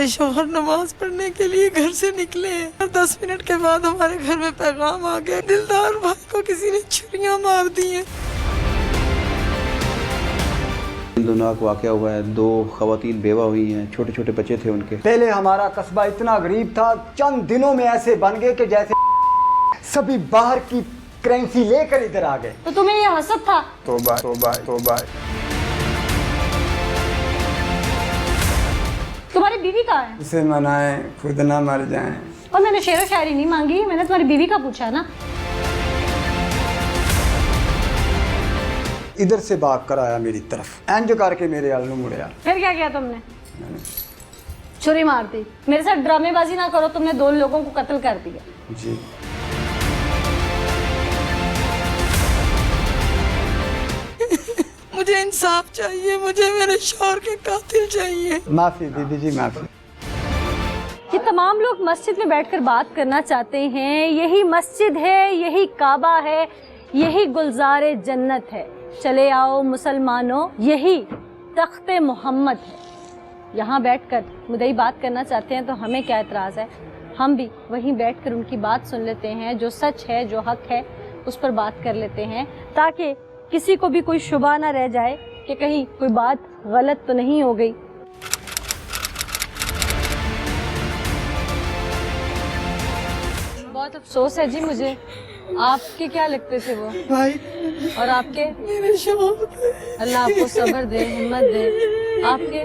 میرے شوہر نماز پڑھنے کے لیے گھر سے نکلے ہیں اور 10 منٹ کے بعد ہمارے گھر میں پیغام آ گیا، دلدار بھائی کو کسی نے چھریاں مار دی ہیں۔ دوناک واقعہ ہوا ہے، 2 خواتین بیوہ ہوئی ہیں، چھوٹے چھوٹے بچے تھے ان کے۔ پہلے ہمارا قصبہ اتنا غریب تھا، چند دنوں میں ایسے بن گئے کہ جیسے سبھی باہر کی کرنسی لے کر ادھر آ گئے۔ تو تمہیں یہ حسد تھا؟ توبہ توبہ توبہ۔ تمہاری بیوی کہاں ہے؟ اسے منائیں خود نہ مر جائیں۔ اور میں نے شعر و شاعری نہیں مانگی، میں نے تمہاری بیوی کا پوچھا نا۔ ادھر سے بھاگ کر آیا میری طرف، اینج کر کے میرے آلو مڑیا۔ پھر کیا کیا تم نے؟ چھری مار دی۔ میرے ساتھ ڈرامے بازی نہ کرو، تم نے 2 لوگوں کو قتل کر دیا۔ جی مجھے انصاف چاہیے، مجھے میرے شوہر کے قاتل چاہیے۔ معافی دیدی جی، معافی۔ یہ تمام لوگ مسجد میں بیٹھ کر بات کرنا چاہتے ہیں، یہی مسجد ہے، یہی کعبہ ہے، یہی گلزار جنت ہے۔ چلے آؤ مسلمانوں، یہی تخت محمد ہے۔ یہاں بیٹھ کر مدعی بات کرنا چاہتے ہیں تو ہمیں کیا اعتراض ہے؟ ہم بھی وہیں بیٹھ کر ان کی بات سن لیتے ہیں، جو سچ ہے، جو حق ہے، اس پر بات کر لیتے ہیں، تاکہ کسی کو بھی کوئی شبہ نہ رہ جائے کہ کہیں کوئی بات غلط تو نہیں ہو گئی۔ بہت افسوس ہے جی مجھے، آپ کے کیا لگتے تھے وہ؟ بھائی اور آپ کے؟ میرے شوہر اللہ آپ کو صبر دے، ہمت دے۔ آپ کے؟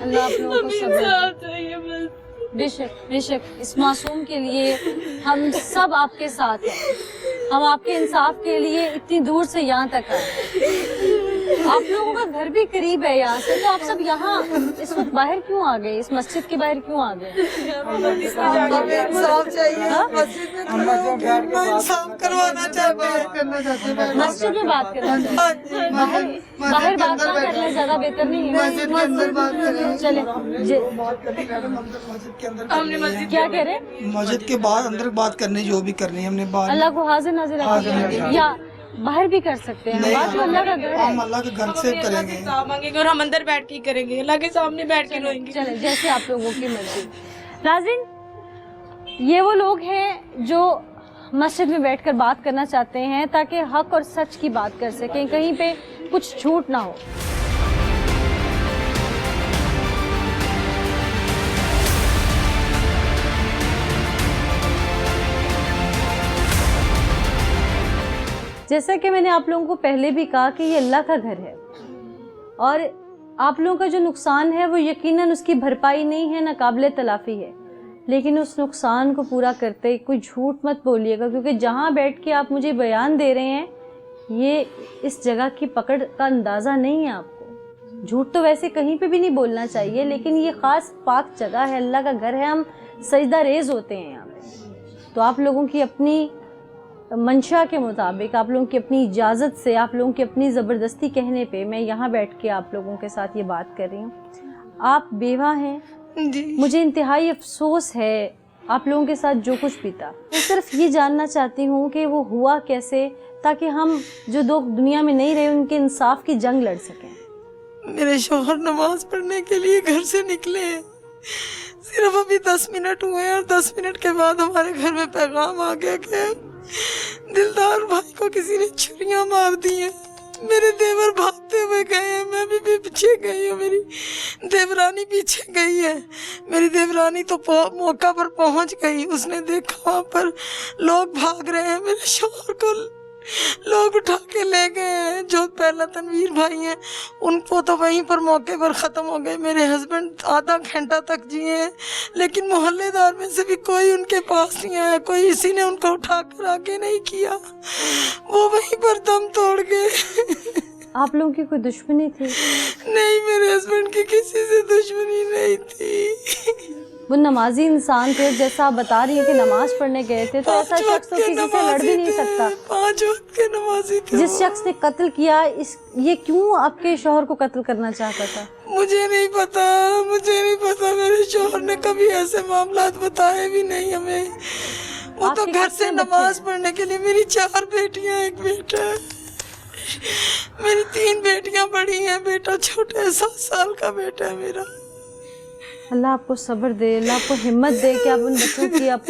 اللہ آپ لوگوں کو صبر دے۔ بے شک بے شک، اس معصوم کے لیے ہم سب آپ کے ساتھ ہیں، ہم آپ کے انصاف کے لیے اتنی دور سے یہاں تک آئے۔ آپ لوگوں کا گھر بھی قریب ہے یہاں سے، تو آپ سب یہاں اس وقت باہر کیوں آ گئے؟ اس مسجد کے باہر کیوں آ گئے؟ ہمیں انصاف چاہیے، مسجد میں کھڑے ہو کے ہم انصاف کروانا چاہتے ہیں۔ مسجد میں بات کرنا چاہتے ہیں، باہر بات نہ کرنا زیادہ بہتر نہیں ہے؟ مسجد کے اندر بات کریں۔ چلے کیا کہہ رہے؟ مسجد کے باہر اندر بات کرنی، جو بھی کرنی ہم نے باہر، اللہ کو حاضر ناظر رکھیں، یا باہر بھی کر سکتے ہیں۔ بات تو اللہ کا گھر ہے، ہم اللہ کے گھر سے کریں گے، مانگیں گے اور ہم اندر بیٹھ کے کریں گے، اللہ کے سامنے بیٹھ کے روئیں گے۔ چلیں جیسے آپ لوگوں کی مرضی۔ ناظرین، یہ وہ لوگ ہیں جو مسجد میں بیٹھ کر بات کرنا چاہتے ہیں تاکہ حق اور سچ کی بات کر سکیں، کہیں پہ کچھ جھوٹ نہ ہو۔ جیسا کہ میں نے آپ لوگوں کو پہلے بھی کہا کہ یہ اللہ کا گھر ہے، اور آپ لوگوں کا جو نقصان ہے وہ یقیناً اس کی بھرپائی نہیں ہے، نہ قابل تلافی ہے، لیکن اس نقصان کو پورا کرتے کوئی جھوٹ مت بولیے گا، کیونکہ جہاں بیٹھ کے آپ مجھے بیان دے رہے ہیں یہ اس جگہ کی پکڑ کا اندازہ نہیں ہے آپ کو۔ جھوٹ تو ویسے کہیں پہ بھی نہیں بولنا چاہیے، لیکن یہ خاص پاک جگہ ہے، اللہ کا گھر ہے، ہم سجدہ ریز ہوتے ہیں یہاں پہ۔ تو آپ لوگوں کی اپنی منشا کے مطابق، آپ لوگوں کی اپنی اجازت سے، آپ لوگوں کی اپنی زبردستی کہنے پہ میں یہاں بیٹھ کے آپ لوگوں کے ساتھ یہ بات کر رہی ہوں۔ آپ بیوہ ہیں، مجھے انتہائی افسوس ہے آپ لوگوں کے ساتھ جو کچھ بھی تھا۔ میں صرف یہ جاننا چاہتی ہوں کہ وہ ہوا کیسے، تاکہ ہم جو لوگ دنیا میں نہیں رہے ان کے انصاف کی جنگ لڑ سکیں۔ میرے شوہر نماز پڑھنے کے لیے گھر سے نکلے ہیں، صرف ابھی 10 منٹ ہوئے اور 10 منٹ کے بعد ہمارے گھر میں پیغام آ گیا کہ دلدار بھائی کو کسی نے چھریاں مار دی ہیں۔ میرے دیور بھاگتے ہوئے گئے ہیں، میں بھی پیچھے گئی ہوں، میری دیورانی پیچھے گئی ہے۔ میری دیورانی تو موقع پر پہنچ گئی، اس نے دیکھا وہاں پر لوگ بھاگ رہے ہیں، میرے شوہر کو لوگ اٹھا کے لے گئے ہیں۔ جو پہلا تنویر بھائی ہیں ان کو تو وہیں پر موقع پر ختم ہو گئے۔ میرے ہسبینڈ آدھا گھنٹہ تک جیے ہیں، لیکن محلے دار میں سے بھی کوئی ان کے پاس نہیں آیا، کوئی اسی نے ان کو اٹھا کر آگے نہیں کیا، وہ وہیں پر دم توڑ گئے۔ آپ لوگوں کی کوئی دشمنی تھی؟ نہیں، میرے ہسبینڈ کی کسی سے دشمنی نہیں تھی۔ وہ نمازی انسان تھے، جیسا آپ بتا رہی ہیں کہ نماز پڑھنے گئے تھے، تو ایسا شخص تو کسی سے لڑ بھی نہیں سکتا۔ 5 وقت کے نمازی تھے۔ جس شخص نے قتل کیا، یہ کیوں آپ کے شوہر کو قتل کرنا چاہتا تھا؟ مجھے نہیں پتا، میرے شوہر نے کبھی ایسے معاملات بتائے بھی نہیں ہمیں۔ وہ تو گھر سے نماز پڑھنے کے لیے، میری 4 بیٹیاں، 1 بیٹا ہے۔ मेरी 3 बेटियां बड़ी हैं, बेटा छोटा है, 7 साल का बेटा है मेरा। अल्लाह आपको सब्र दे, अल्लाह आपको हिम्मत दे कि आप उन बच्चों की आप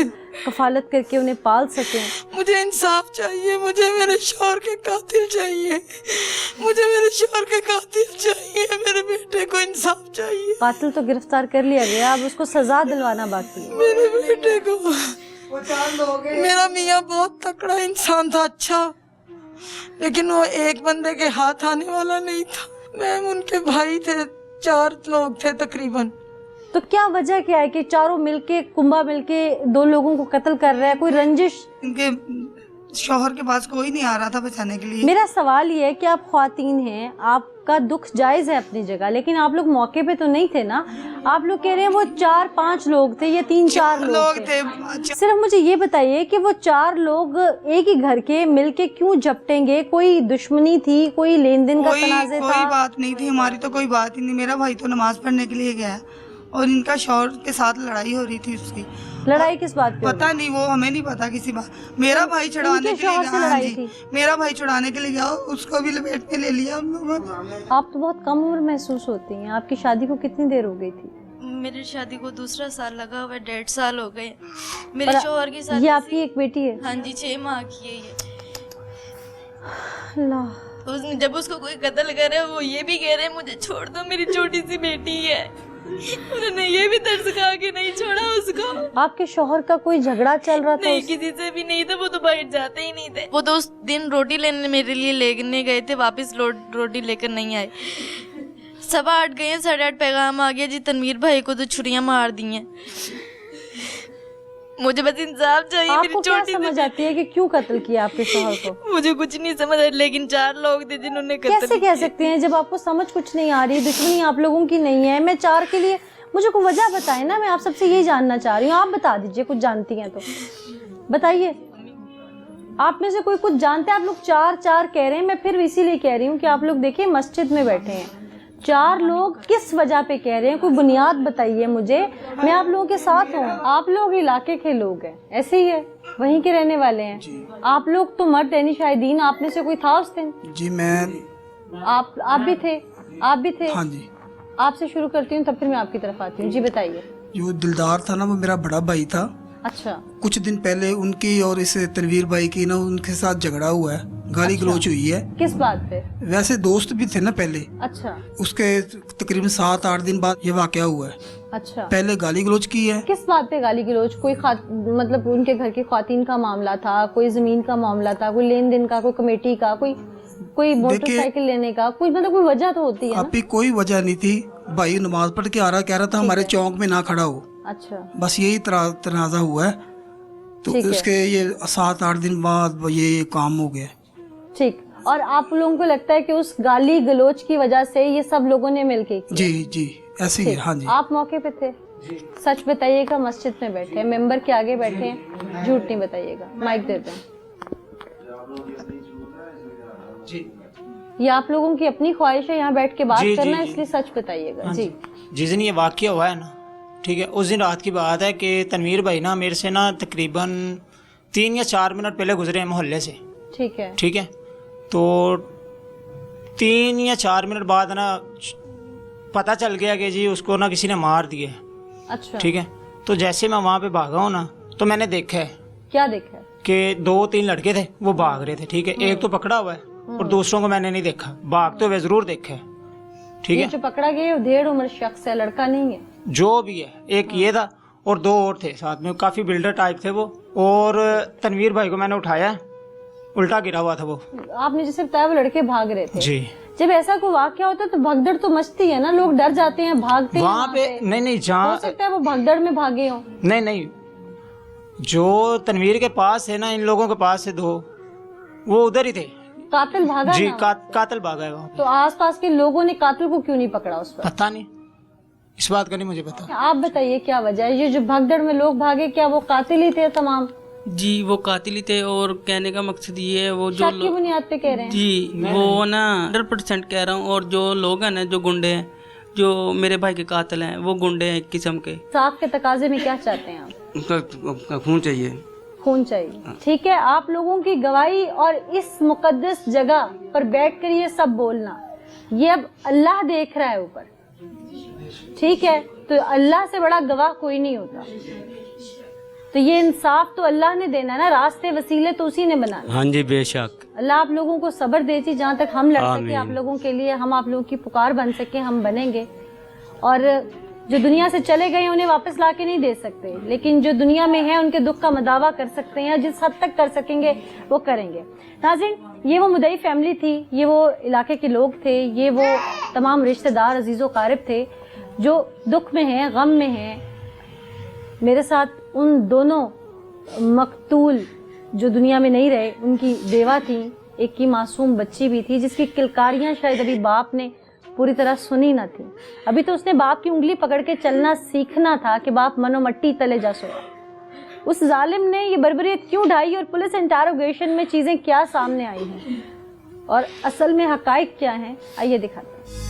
कफालत करके उन्हें पाल सकें। मुझे इंसाफ चाहिए, मुझे मेरे शौहर के कातिल चाहिए, मुझे मेरे शौहर के कातिल चाहिए, मेरे बेटे को इंसाफ चाहिए। कातिल तो गिरफ्तार कर लिया गया, अब उसको सजा दिलवाना बाकी है। मेरे बेटे को, मेरा मियाँ बहुत तकड़ा इंसान था, अच्छा, लेकिन वो एक बंदे के हाथ आने वाला नहीं था। मैम उनके भाई थे, 4 लोग थे तकरीबन। तो क्या वजह क्या है कि चारों मिलके कुंभा मिलके 2 लोगों को कत्ल कर रहा है? कोई रंजिश? इनके शौहर के पास कोई नहीं आ रहा था बचाने के लिए। मेरा सवाल ये है कि आप ख्वातीन हैं, आपका दुख जायज़ है अपनी जगह, लेकिन आप लोग मौके पे तो नहीं थे ना। आप लोग कह रहे हैं वो 4-5 लोग थे या 3-4 लोग थे। सिर्फ मुझे ये बताइए कि वो 4 लोग एक ही घर के मिलके क्यों झपटेंगे? कोई दुश्मनी थी, कोई लेन देन का तनाज़े था? कोई बात नहीं थी, हमारी तो कोई बात ही नहीं। मेरा भाई तो नमाज पढ़ने के लिए गया और इनका शौहर के साथ लड़ाई हो रही थी उसकी। लड़ाई किस बात पे? पता नहीं, वो हमें नहीं पता किसी बात। मेरा भाई छुड़ाने के लिए गया, हाँ जी, मेरा भाई छुड़ाने के लिए गया, उसको भी लपेट के ले लिया हम लोगों ने। आप तो बहुत कम उम्र महसूस होती हैं। आपकी शादी को कितनी देर हो गई थी? मेरी शादी को 2रा साल लगा हुआ है, 1.5 साल हो गए। मेरे शौहर की शादी। ये आपकी एक बेटी है? हाँ जी, 6 माह की है ये। अल्लाह। जब उसको कोई कत्ल करे वो ये भी कह रहे हैं मुझे छोड़ दो, मेरी छोटी सी बेटी है। उन्होंने ये भी दर्द खा के नहीं छोड़ा उसको। आपके शौहर का कोई झगड़ा चल रहा था? नहीं, किसी से भी नहीं था, वो तो बाहर जाते ही नहीं थे। वो तो उस दिन रोटी लेने मेरे लिए लेने गए थे, वापस रोटी लेकर नहीं आए। 8:15 गए, 8:30 पैगाम आ गया जी तनवीर भाई को तो छुरियां मार दी हैं। मुझे बस इंसाफ चाहिए। आपको क्या समझ आती है कि क्यों कत्ल किया आपके शौहर को? मुझे कुछ नहीं समझ आ, लेकिन 4 लोग थे जिन्होंने कत्ल कैसे कह सकते हैं जब आपको समझ कुछ नहीं आ रही? दुश्मनी आप लोगों की नहीं है। मैं 4 के लिए मुझे कोई वजह बताएं ना, मैं आप सबसे यही जानना चाह रही हूँ। आप बता दीजिए, कुछ जानती हैं तो बताइए। आप में से कोई कुछ जानते हैं? आप लोग 4 कह रहे हैं, मैं फिर इसीलिए कह रही हूँ कि आप लोग देखिए मस्जिद में बैठे हैं, 4 लोग किस वजह पे कह रहे हैं? कोई बुनियाद बताइए मुझे, मैं आप लोगों के साथ हूँ। आप लोग इलाके के लोग हैं, ऐसे ही है, वहीं के रहने वाले हैं। आप लोग तो मर्द यानी शाहिदीन, आप में से कोई था उस दिन? जी मैं। आप भी थे? आप भी थे? हाँ जी। आपसे शुरू करती हूँ, तब फिर मैं आपकी तरफ आती हूँ। जी बताइए। जो दिलदार था ना, वो मेरा बड़ा भाई था। अच्छा। कुछ दिन पहले उनकी और इस तनवीर भाई की ना उनके साथ झगड़ा हुआ है, गाली गलौच हुई है। किस बात पे? वैसे दोस्त भी थे ना पहले। अच्छा। उसके तकरीबन 7-8 दिन बाद ये वाकया हुआ है। अच्छा। पहले गाली गलौच की है। किस बात पे गाली गलौच? कोई मतलब उनके घर की ख्वातीन का मामला था, कोई जमीन का मामला था, कोई लेन देन का, कोई कमेटी का, कोई मोटरसाइकिल लेने का, कोई मतलब कोई वजह तो होती है ना? अभी कोई वजह नहीं थी। भाई नमाज पढ़ के आ रहा, कह रहा था हमारे चौक में ना खड़ा हो। अच्छा। बस यही तनाजा हुआ है। तो उसके ये 7-8 दिन बाद ये काम हो गया। ठीक। और आप लोगों को लगता है कि उस गाली गलोच की वजह से ये सब लोगों ने मिलके किया? जी ऐसे ही। हाँ जी। आप मौके पे थे? सच बताइएगा। मस्जिद में बैठे हैं, मेंबर के आगे बैठे हैं, झूठ नहीं बताइएगा। माइक देते हैं। ये आप लोगों की अपनी ख्वाहिश है यहाँ बैठ के बात करना, इसलिए सच बताइएगा। जी। जिस दिन ये वाकया हुआ है ना, ठीक है, उस दिन रात की बात है कि तनवीर भाई ना मेरे से ना तकरीबन 3 या 4 मिनट पहले गुजरे हैं मोहल्ले से। ठीक है। ठीक है, तो 3 या 4 मिनट बाद ना पता चल गया कि जी उसको ना किसी ने मार दिया है। अच्छा। ठीक है, तो जैसे मैं वहाँ पे भागा हूँ ना, तो मैंने देखा है। क्या देखा है? कि 2-3 लड़के थे, वो भाग रहे थे। ठीक है, एक तो पकड़ा हुआ है और दूसरों को मैंने नहीं देखा, भागते हुए जरूर देखा है। ठीक है, जो पकड़ा गया डेढ़ उम्र शख्स है, लड़का नहीं है। जो भी है, एक ये था और 2 और थे साथ में, काफी बिल्डर टाइप थे वो। और तनवीर भाई को मैंने उठाया, उल्टा गिरा हुआ था वो। आपने जैसे बताया वो लड़के भाग रहे थे। जी। जब ऐसा कोई वाकया होता है तो भगदड़ तो मचती है ना, लोग डर जाते हैं, भागते हैं वहाँ पे। नहीं, जहाँ हो सकता है वो भगदड़ में भागे हो। नहीं, जो तनवीर के पास है ना, इन लोगों के पास है 2, वो उधर ही थे। कातिल भागा जी, ना? कातिल भागा है वहाँ। तो आसपास के लोगों ने कातिल को क्यों नहीं पकड़ा उस पर? पता नहीं, इस बात का नहीं मुझे पता। आप बताइए क्या वजह है? ये जो भगदड़ में लोग भागे, क्या वो कातिल ही थे तमाम? जी वो कातिल ही थे। और कहने का मकसद ये है, वो जो शक की बुनियाद पे कह रहे हैं? जी वो ना 100% कह रहा हूँ। और जो लोग हैं ना, जो गुंडे हैं, जो मेरे भाई के कातिल हैं, वो गुंडे हैं एक किस्म के। साफ के तकाजे में क्या चाहते हैं आप? उसका खून चाहिए। खून चाहिए। ठीक है, आप लोगों की गवाही और इस मुकद्दस जगह पर बैठ कर ये सब बोलना, ये अब अल्लाह देख रहा है ऊपर, ठीक है, तो अल्लाह से बड़ा गवाह कोई नहीं होता। तो ये इंसाफ तो अल्लाह ने देना ना, रास्ते वसीले तो उसी ने बनाना। हाँ जी बेशक। अल्लाह आप लोगों को सब्र दे जी, जहाँ तक हम लड़ सके आप लोगों के लिए, हम आप लोगों की पुकार बन सके, हम बनेंगे। और जो दुनिया से चले गए उन्हें वापस ला के नहीं दे सकते, लेकिन जो दुनिया में है उनके दुख का मदावा कर सकते हैं, जिस हद तक कर सकेंगे वो करेंगे। नाज़रीन, ये वो मुदई फैमिली थी, ये वो इलाके के लोग थे, ये वो तमाम रिश्तेदार अजीज़ व क़ारिब थे जो दुख में हैं, गम में हैं। मेरे साथ उन दोनों मकतूल जो दुनिया में नहीं रहे, उनकी बेवा थी, एक की मासूम बच्ची भी थी जिसकी किलकारियां शायद अभी बाप ने पूरी तरह सुनी ना थी। अभी तो उसने बाप की उंगली पकड़ के चलना सीखना था कि बाप मनो मट्टी तले जा सोया। उस जालिम ने ये बर्बरियत क्यों ढाई और पुलिस इंटरोगेशन में चीज़ें क्या सामने आई हैं और असल में हकाइक क्या हैं, आइए दिखाते हैं।